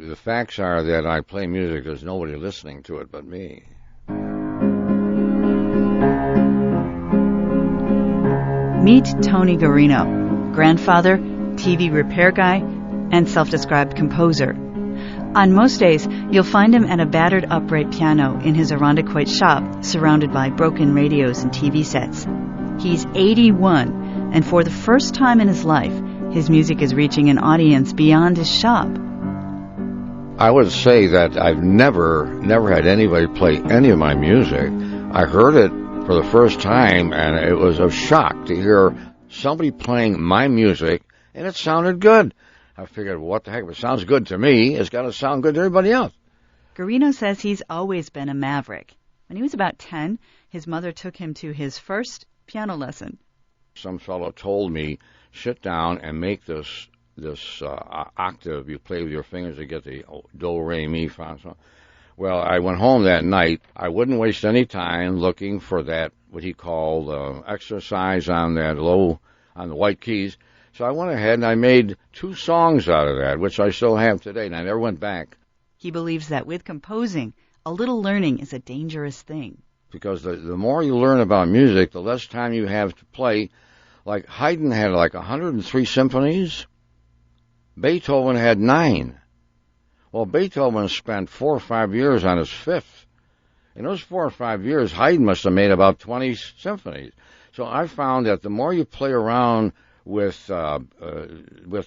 The facts are that I play music, there's nobody listening to it but me. Meet Tony Guarino, grandfather, TV repair guy, and self-described composer. On most days, you'll find him at a battered upright piano in his Irondequoit shop, surrounded by broken radios and TV sets. He's 81, and for the first time in his life, his music is reaching an audience beyond his shop. I would say that I've never had anybody play any of my music. I heard it for the first time, and it was a shock to hear somebody playing my music, and it sounded good. I figured, well, what the heck, if it sounds good to me, it's got to sound good to everybody else. Guarino says he's always been a maverick. When he was about 10, his mother took him to his first piano lesson. Some fellow told me, sit down and make this octave you play with your fingers to get the do, re, mi, fa, so. Well, I went home that night. I wouldn't waste any time looking for that, what he called exercise on the white keys. So I went ahead and I made 2 songs out of that, which I still have today, and I never went back. He believes that with composing, a little learning is a dangerous thing. Because the more you learn about music, the less time you have to play. Like Haydn had like 103 symphonies. Beethoven had 9. Well, Beethoven spent 4 or 5 years on his 5th. In those 4 or 5 years, Haydn must have made about 20 symphonies. So I found that the more you play around with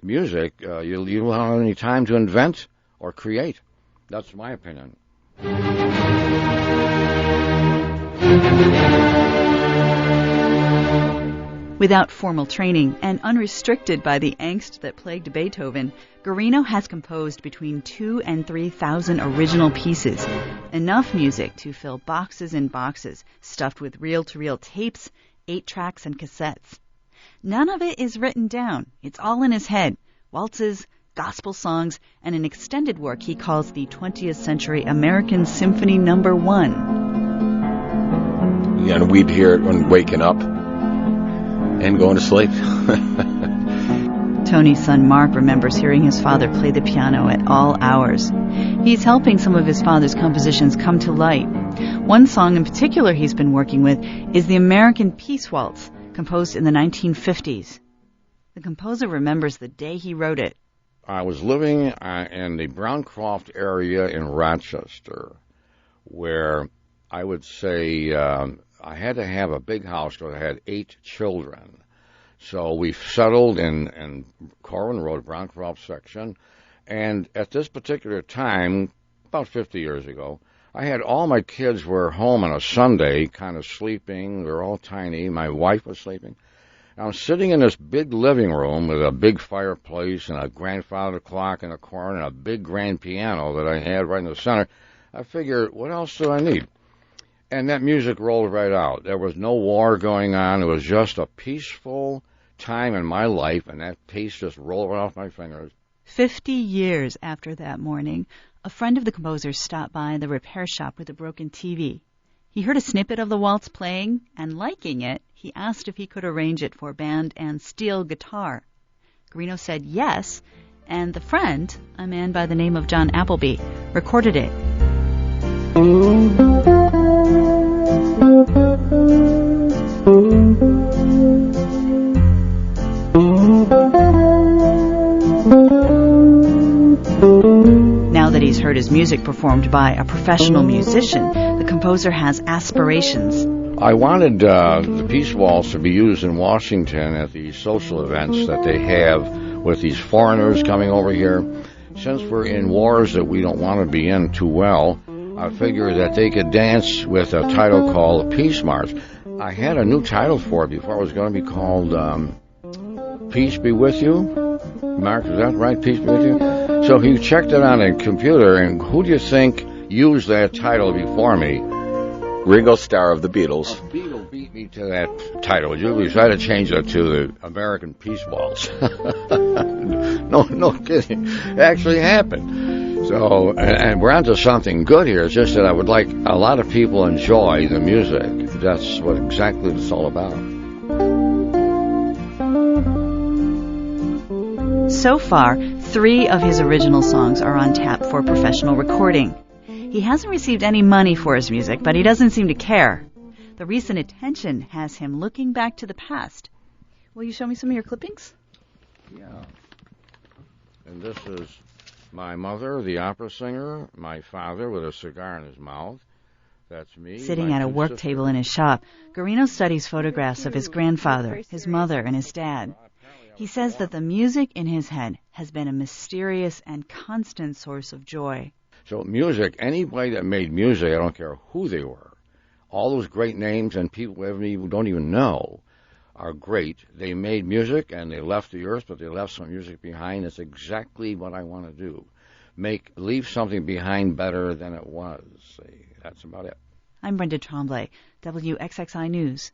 music, you don't have any time to invent or create. That's my opinion. Without formal training and unrestricted by the angst that plagued Beethoven, Guarino has composed between 2,000 and 3,000 original pieces, enough music to fill boxes and boxes stuffed with reel-to-reel tapes, 8-tracks, and cassettes. None of it is written down. It's all in his head. Waltzes, gospel songs, and an extended work he calls the 20th Century American Symphony No. 1. And we'd hear it when waking up and going to sleep. Tony's son Mark remembers hearing his father play the piano at all hours. He's helping some of his father's compositions come to light. One song in particular he's been working with is the American Peace Waltz, composed in the 1950s. The composer remembers the day he wrote it. I was living in the Browncroft area in Rochester, where I would say I had to have a big house because I had 8 children. So we settled in Corwin Road, Browncroft section, and at this particular time, about 50 years ago, I had all my kids were home on a Sunday, kind of sleeping. They were all tiny. My wife was sleeping. I'm sitting in this big living room with a big fireplace and a grandfather clock in the corner and a big grand piano that I had right in the center. I figured, what else do I need? And that music rolled right out. There was no war going on. It was just a peaceful time in my life, and that piece just rolled right off my fingers. 50 years after that morning, a friend of the composer stopped by the repair shop with a broken TV. He heard a snippet of the waltz playing, and liking it, he asked if he could arrange it for band and steel guitar. Guarino said yes, and the friend, a man by the name of John Appleby, recorded it. Now that he's heard his music performed by a professional musician, the composer has aspirations. I wanted the Peace Waltz to be used in Washington at the social events that they have with these foreigners coming over here. Since we're in wars that we don't want to be in too well, I figured that they could dance with a title called the Peace March. I had a new title for it before. It was going to be called Peace Be With You. Mark, is that right? Peace Be With You? So he checked it on a computer, and who do you think used that title before me? Ringo Starr of the Beatles. The Beatles beat me to that title. We tried to change it to the American Peace Waltz. No kidding. It actually happened. So, and we're onto something good here. It's just that I would like a lot of people enjoy the music. That's what exactly it's all about. So far, 3 of his original songs are on tap for professional recording. He hasn't received any money for his music, but he doesn't seem to care. The recent attention has him looking back to the past. Will you show me some of your clippings? Yeah. And this is my mother, the opera singer, my father with a cigar in his mouth. That's me. Sitting at a work table in his shop, Guarino studies photographs of his grandfather, his mother, and his dad. He says that the music in his head has been a mysterious and constant source of joy. So music, anybody that made music, I don't care who they were, all those great names and people who don't even know are great. They made music and they left the earth, but they left some music behind. That's exactly what I want to do. Leave something behind better than it was. That's about it. I'm Brenda Tremblay, WXXI News.